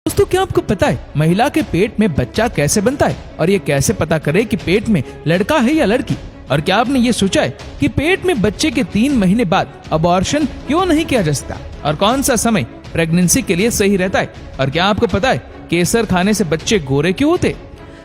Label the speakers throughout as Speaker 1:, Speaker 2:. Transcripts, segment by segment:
Speaker 1: दोस्तों, क्या आपको पता है महिला के पेट में बच्चा कैसे बनता है और ये कैसे पता करे कि पेट में लड़का है या लड़की? और क्या आपने ये सोचा है कि पेट में बच्चे के 3 महीने बाद अबॉर्शन क्यों नहीं किया जा सकता और कौन सा समय प्रेगनेंसी के लिए सही रहता है? और क्या आपको पता है केसर खाने से बच्चे गोरे क्यों होते?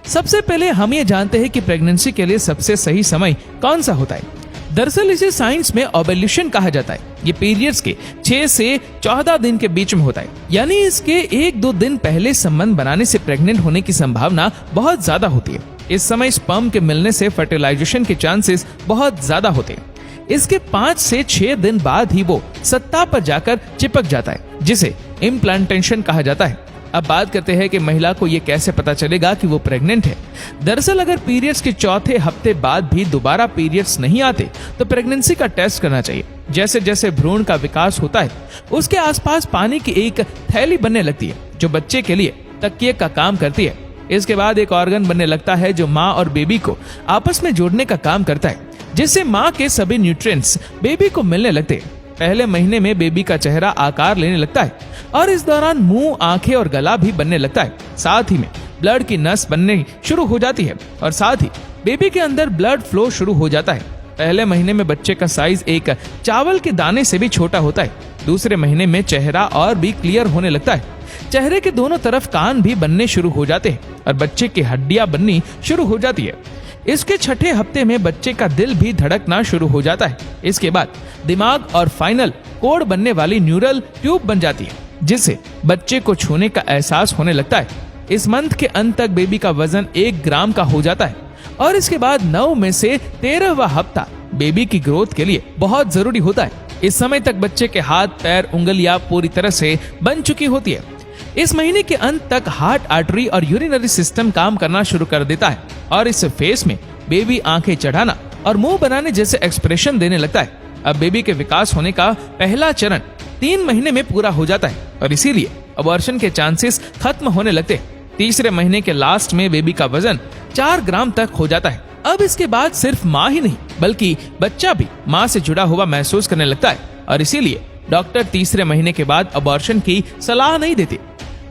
Speaker 1: सबसे पहले हम ये जानते हैं कि प्रेगनेंसी के लिए सबसे सही समय कौन सा होता है। दरअसल इसे साइंस में ओव्यूलेशन कहा जाता है। ये पीरियड्स के 6 से 14 दिन के बीच में होता है, यानी इसके 1-2 दिन पहले संबंध बनाने से प्रेग्नेंट होने की संभावना बहुत ज्यादा होती है। इस समय स्पर्म के मिलने से फर्टिलाइजेशन के चांसेस बहुत ज्यादा होते हैं। इसके 5 से 6 दिन बाद ही वो सत्ता पर जाकर चिपक जाता है, जिसे इम्प्लांटेशन कहा जाता है। अब बात करते हैं कि महिला को ये कैसे पता चलेगा कि वो प्रेग्नेंट है। दरअसल अगर पीरियड्स के चौथे हफ्ते बाद भी दोबारा पीरियड्स नहीं आते तो प्रेगनेंसी का टेस्ट करना चाहिए। जैसे जैसे भ्रूण का विकास होता है उसके आसपास पानी की एक थैली बनने लगती है जो बच्चे के लिए तकिए का काम करती है। इसके बाद एक ऑर्गन बनने लगता है जो माँ और बेबी को आपस में जोड़ने का काम करता है, जिससे माँ के सभी न्यूट्रिएंट्स बेबी को मिलने लगते हैं। पहले महीने में बेबी का चेहरा आकार लेने लगता है और इस दौरान मुंह, आंखें और गला भी बनने लगता है। साथ ही में ब्लड की नस बनने शुरू हो जाती है और साथ ही बेबी के अंदर ब्लड फ्लो शुरू हो जाता है। पहले महीने में बच्चे का साइज एक चावल के दाने से भी छोटा होता है। दूसरे महीने में चेहरा और भी क्लियर होने लगता है। चेहरे के दोनों तरफ कान भी बनने शुरू हो जाते हैं और बच्चे की हड्डियां बननी शुरू हो जाती है। इसके 6ठे हफ्ते में बच्चे का दिल भी धड़कना शुरू हो जाता है। इसके बाद दिमाग और फाइनल कोड बनने वाली न्यूरल ट्यूब बन जाती है, जिससे बच्चे को छूने का एहसास होने लगता है। इस मंथ के अंत तक बेबी का वजन 1 ग्राम का हो जाता है और इसके बाद 9 में से 13वां हफ्ता बेबी की ग्रोथ के लिए बहुत जरूरी होता है। इस समय तक बच्चे के हाथ, पैर, उंगलियां पूरी तरह से बन चुकी होती है। इस महीने के अंत तक हार्ट, आर्टरी और यूरिनरी सिस्टम काम करना शुरू कर देता है और इस फेस में बेबी आंखें चढ़ाना और मुंह बनाने जैसे एक्सप्रेशन देने लगता है। अब बेबी के विकास होने का पहला चरण 3 महीने में पूरा हो जाता है और इसीलिए अबॉर्शन के चांसेस खत्म होने लगते हैं। तीसरे महीने के लास्ट में बेबी का वजन 4 ग्राम तक हो जाता है। अब इसके बाद सिर्फ माँ ही नहीं बल्कि बच्चा भी माँ से जुड़ा हुआ महसूस करने लगता है और इसीलिए डॉक्टर तीसरे महीने के बाद अबॉर्शन की सलाह नहीं देते।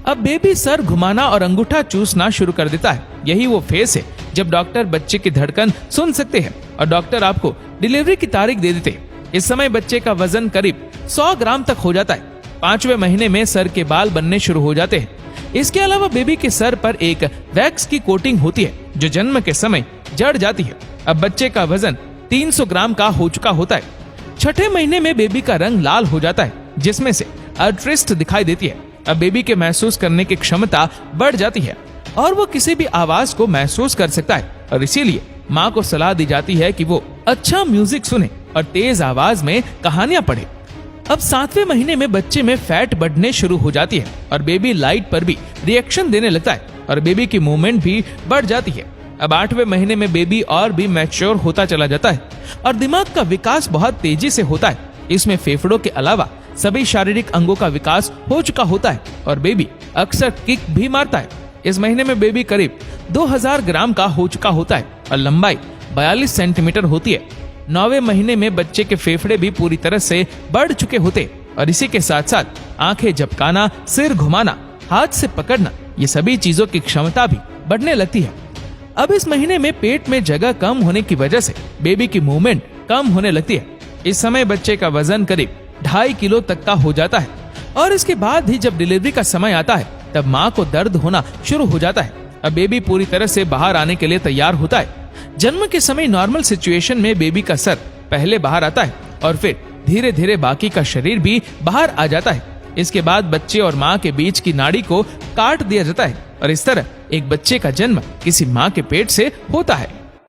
Speaker 1: अब बेबी सर घुमाना और अंगूठा चूसना शुरू कर देता है। यही वो फेस है जब डॉक्टर बच्चे की धड़कन सुन सकते हैं और डॉक्टर आपको डिलीवरी की तारीख दे देते हैं। इस समय बच्चे का वजन करीब 100 ग्राम तक हो जाता है। 5वें महीने में सर के बाल बनने शुरू हो जाते हैं। इसके अलावा बेबी के सर पर एक वैक्स की कोटिंग होती है जो जन्म के समय जड़ जाती है। अब बच्चे का वजन 300 ग्राम का हो चुका होता है। 6ठे महीने में बेबी का रंग लाल हो जाता है, जिसमें से अल्ट्रिस्ट दिखाई देती है। अब बेबी के महसूस करने की क्षमता बढ़ जाती है और वो किसी भी आवाज को महसूस कर सकता है और इसीलिए माँ को सलाह दी जाती है कि वो अच्छा म्यूजिक सुने और तेज आवाज में कहानियां पढ़े। अब 7वें महीने में बच्चे में फैट बढ़ने शुरू हो जाती है और बेबी लाइट पर भी रिएक्शन देने लगता है और बेबी की मूवमेंट भी बढ़ जाती है। अब 8वें महीने में बेबी और भी मैच्योर होता चला जाता है और दिमाग का विकास बहुत तेजी से होता है। इसमें फेफड़ों के अलावा सभी शारीरिक अंगों का विकास हो चुका होता है और बेबी अक्सर किक भी मारता है। इस महीने में बेबी करीब 2000 ग्राम का हो चुका होता है और लंबाई 42 सेंटीमीटर होती है। 9वें महीने में बच्चे के फेफड़े भी पूरी तरह से बढ़ चुके होते और इसी के साथ साथ आंखें झपकाना, सिर घुमाना, हाथ से पकड़ना, ये सभी चीजों की क्षमता भी बढ़ने लगती है। अब इस महीने में पेट में जगह कम होने की वजह से बेबी की मूवमेंट कम होने लगती है। इस समय बच्चे का वजन करीब 2.5 किलो तक का हो जाता है और इसके बाद ही जब डिलीवरी का समय आता है तब माँ को दर्द होना शुरू हो जाता है। अब बेबी पूरी तरह से बाहर आने के लिए तैयार होता है। जन्म के समय नॉर्मल सिचुएशन में बेबी का सर पहले बाहर आता है और फिर धीरे धीरे बाकी का शरीर भी बाहर आ जाता है। इसके बाद बच्चे और माँ के बीच की नाड़ी को काट दिया जाता है और इस तरह एक बच्चे का जन्म किसी माँ के पेट से होता है।